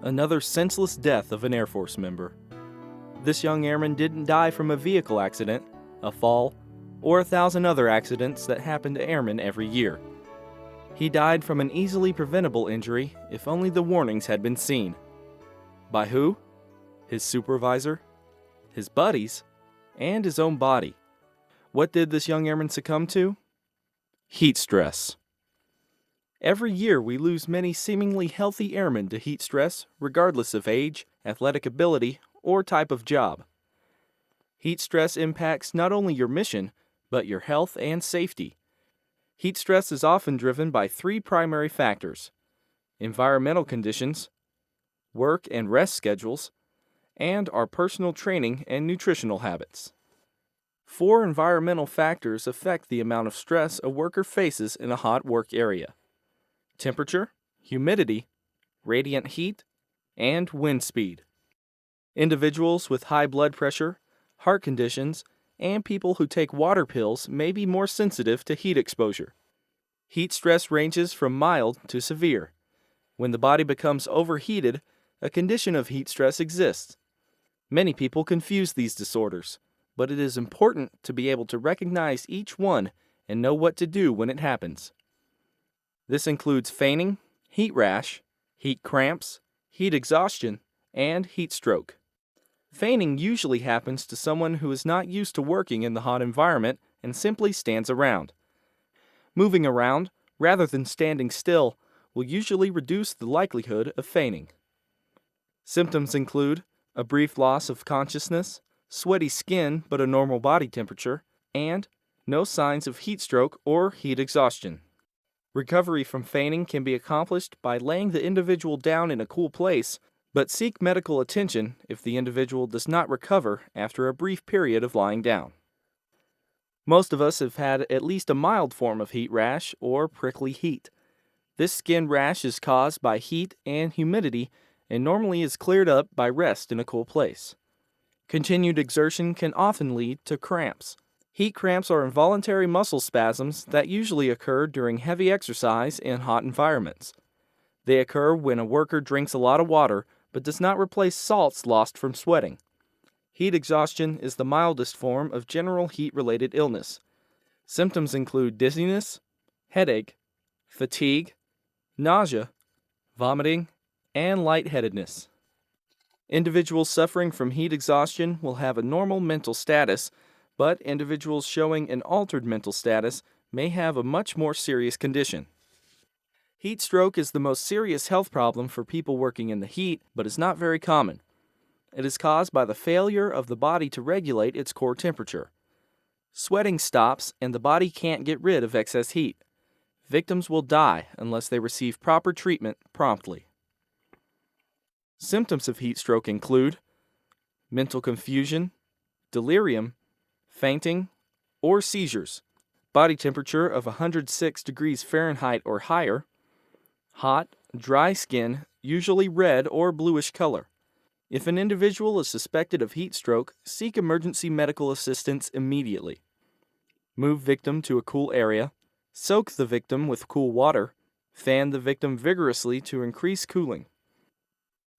Another senseless death of an Air Force member. This young airman didn't die from a vehicle accident, a fall, or 1,000 other accidents that happen to airmen every year. He died from an easily preventable injury if only the warnings had been seen. By who? His supervisor, his buddies, and his own body. What did this young airman succumb to? Heat stress. Every year we lose many seemingly healthy airmen to heat stress, regardless of age, athletic ability, or type of job. Heat stress impacts not only your mission, but your health and safety. Heat stress is often driven by three primary factors: environmental conditions, work and rest schedules, and our personal training and nutritional habits. 4 environmental factors affect the amount of stress a worker faces in a hot work area: temperature, humidity, radiant heat, and wind speed. Individuals with high blood pressure, heart conditions, and people who take water pills may be more sensitive to heat exposure. Heat stress ranges from mild to severe. When the body becomes overheated, a condition of heat stress exists. Many people confuse these disorders, but it is important to be able to recognize each one and know what to do when it happens. This includes fainting, heat rash, heat cramps, heat exhaustion, and heat stroke. Fainting usually happens to someone who is not used to working in the hot environment and simply stands around. Moving around, rather than standing still, will usually reduce the likelihood of fainting. Symptoms include a brief loss of consciousness, sweaty skin but a normal body temperature, and no signs of heat stroke or heat exhaustion. Recovery from fainting can be accomplished by laying the individual down in a cool place, but seek medical attention if the individual does not recover after a brief period of lying down. Most of us have had at least a mild form of heat rash or prickly heat. This skin rash is caused by heat and humidity and normally is cleared up by rest in a cool place. Continued exertion can often lead to cramps. Heat cramps are involuntary muscle spasms that usually occur during heavy exercise in hot environments. They occur when a worker drinks a lot of water but does not replace salts lost from sweating. Heat exhaustion is the mildest form of general heat-related illness. Symptoms include dizziness, headache, fatigue, nausea, vomiting, and lightheadedness. Individuals suffering from heat exhaustion will have a normal mental status, but individuals showing an altered mental status may have a much more serious condition. Heat stroke is the most serious health problem for people working in the heat, but is not very common. It is caused by the failure of the body to regulate its core temperature. Sweating stops and the body can't get rid of excess heat. Victims will die unless they receive proper treatment promptly. Symptoms of heat stroke include mental confusion, delirium, fainting, or seizures, body temperature of 106 degrees Fahrenheit or higher, hot, dry skin, usually red or bluish color. If an individual is suspected of heat stroke, seek emergency medical assistance immediately. Move victim to a cool area, soak the victim with cool water, fan the victim vigorously to increase cooling.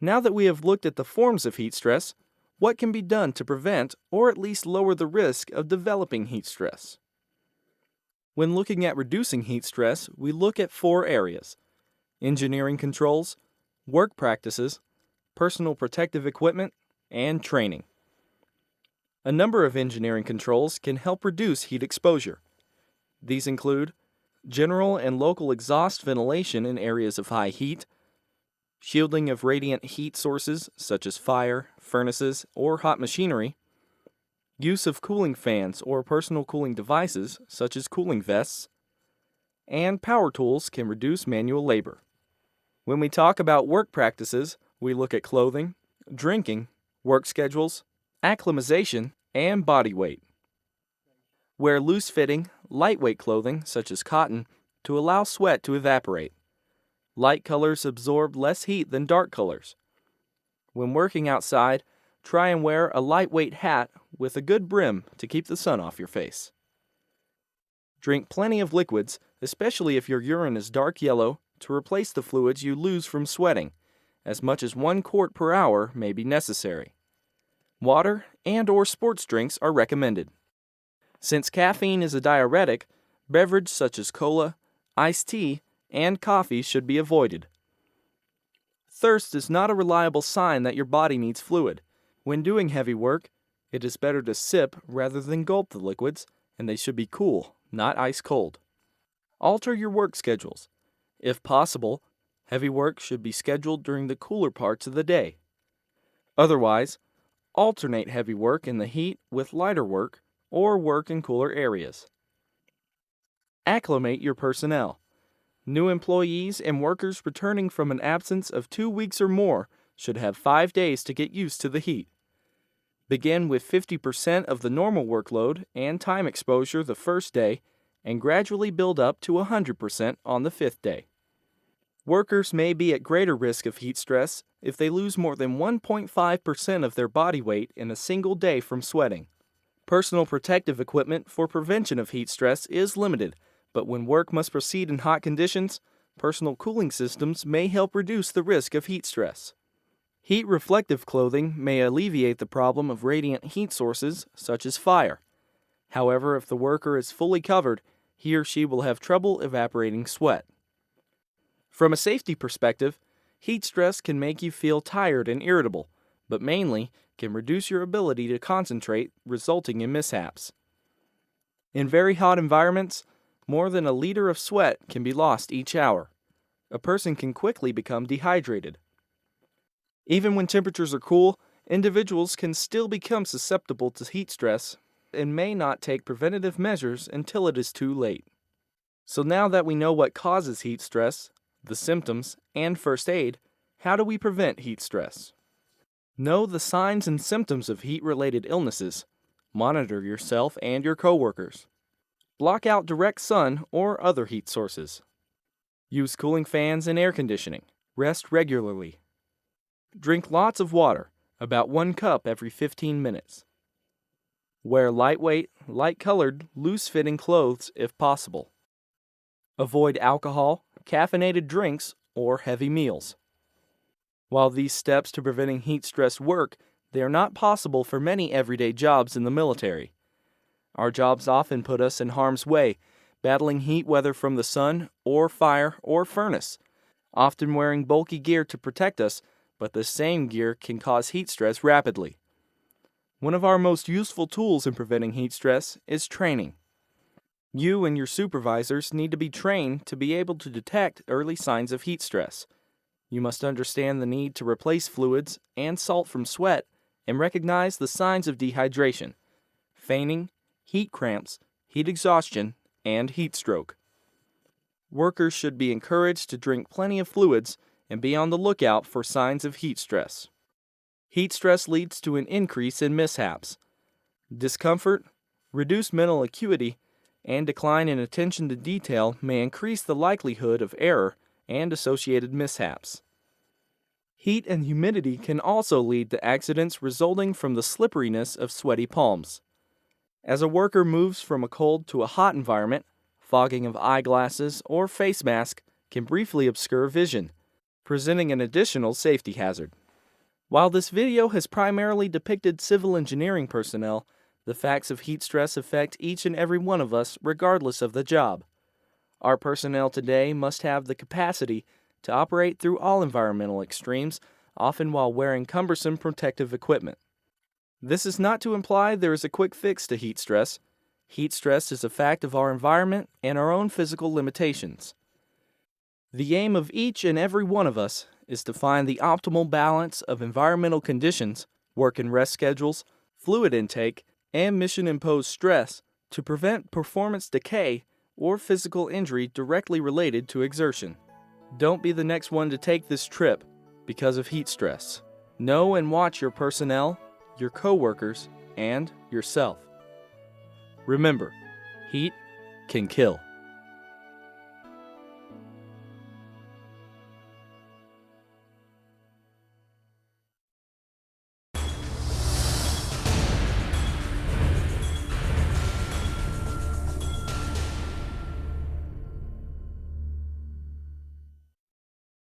Now that we have looked at the forms of heat stress, what can be done to prevent or at least lower the risk of developing heat stress? When looking at reducing heat stress, we look at 4 areas: engineering controls, work practices, personal protective equipment, and training. A number of engineering controls can help reduce heat exposure. These include general and local exhaust ventilation in areas of high heat, shielding of radiant heat sources such as fire, furnaces, or hot machinery, use of cooling fans or personal cooling devices such as cooling vests, and power tools can reduce manual labor. When we talk about work practices, we look at clothing, drinking, work schedules, acclimatization, and body weight. Wear loose-fitting, lightweight clothing such as cotton to allow sweat to evaporate. Light colors absorb less heat than dark colors. When working outside, try and wear a lightweight hat with a good brim to keep the sun off your face. Drink plenty of liquids, especially if your urine is dark yellow, to replace the fluids you lose from sweating, as much as 1 quart per hour may be necessary. Water and/or sports drinks are recommended. Since caffeine is a diuretic, beverages such as cola, iced tea, and coffee should be avoided. Thirst is not a reliable sign that your body needs fluid. When doing heavy work, it is better to sip rather than gulp the liquids, and they should be cool, not ice cold. Alter your work schedules. If possible, heavy work should be scheduled during the cooler parts of the day. Otherwise, alternate heavy work in the heat with lighter work or work in cooler areas. Acclimate your personnel. New employees and workers returning from an absence of 2 weeks or more should have 5 days to get used to the heat. Begin with 50% of the normal workload and time exposure the first day and gradually build up to 100% on the 5th day. Workers may be at greater risk of heat stress if they lose more than 1.5% of their body weight in a single day from sweating. Personal protective equipment for prevention of heat stress is limited, but when work must proceed in hot conditions, personal cooling systems may help reduce the risk of heat stress. Heat-reflective clothing may alleviate the problem of radiant heat sources, such as fire. However, if the worker is fully covered, he or she will have trouble evaporating sweat. From a safety perspective, heat stress can make you feel tired and irritable, but mainly can reduce your ability to concentrate, resulting in mishaps. In very hot environments, more than a liter of sweat can be lost each hour. A person can quickly become dehydrated. Even when temperatures are cool, individuals can still become susceptible to heat stress and may not take preventative measures until it is too late. So now that we know what causes heat stress, the symptoms, and first aid, how do we prevent heat stress? Know the signs and symptoms of heat-related illnesses. Monitor yourself and your coworkers. Block out direct sun or other heat sources. Use cooling fans and air conditioning. Rest regularly. Drink lots of water, about 1 cup every 15 minutes. Wear lightweight, light-colored, loose-fitting clothes if possible. Avoid alcohol, caffeinated drinks, or heavy meals. While these steps to preventing heat stress work, they are not possible for many everyday jobs in the military. Our jobs often put us in harm's way, battling heat whether from the sun, or fire, or furnace, often wearing bulky gear to protect us, but the same gear can cause heat stress rapidly. One of our most useful tools in preventing heat stress is training. You and your supervisors need to be trained to be able to detect early signs of heat stress. You must understand the need to replace fluids and salt from sweat and recognize the signs of dehydration, fainting, heat cramps, heat exhaustion, and heat stroke. Workers should be encouraged to drink plenty of fluids and be on the lookout for signs of heat stress. Heat stress leads to an increase in mishaps. Discomfort, reduced mental acuity, and decline in attention to detail may increase the likelihood of error and associated mishaps. Heat and humidity can also lead to accidents resulting from the slipperiness of sweaty palms. As a worker moves from a cold to a hot environment, fogging of eyeglasses or face mask can briefly obscure vision, presenting an additional safety hazard. While this video has primarily depicted civil engineering personnel, the facts of heat stress affect each and every one of us regardless of the job. Our personnel today must have the capacity to operate through all environmental extremes, often while wearing cumbersome protective equipment. This is not to imply there is a quick fix to heat stress. Heat stress is a fact of our environment and our own physical limitations. The aim of each and every one of us is to find the optimal balance of environmental conditions, work and rest schedules, fluid intake, and mission-imposed stress to prevent performance decay or physical injury directly related to exertion. Don't be the next one to take this trip because of heat stress. Know and watch your personnel, your coworkers, and yourself. Remember, heat can kill.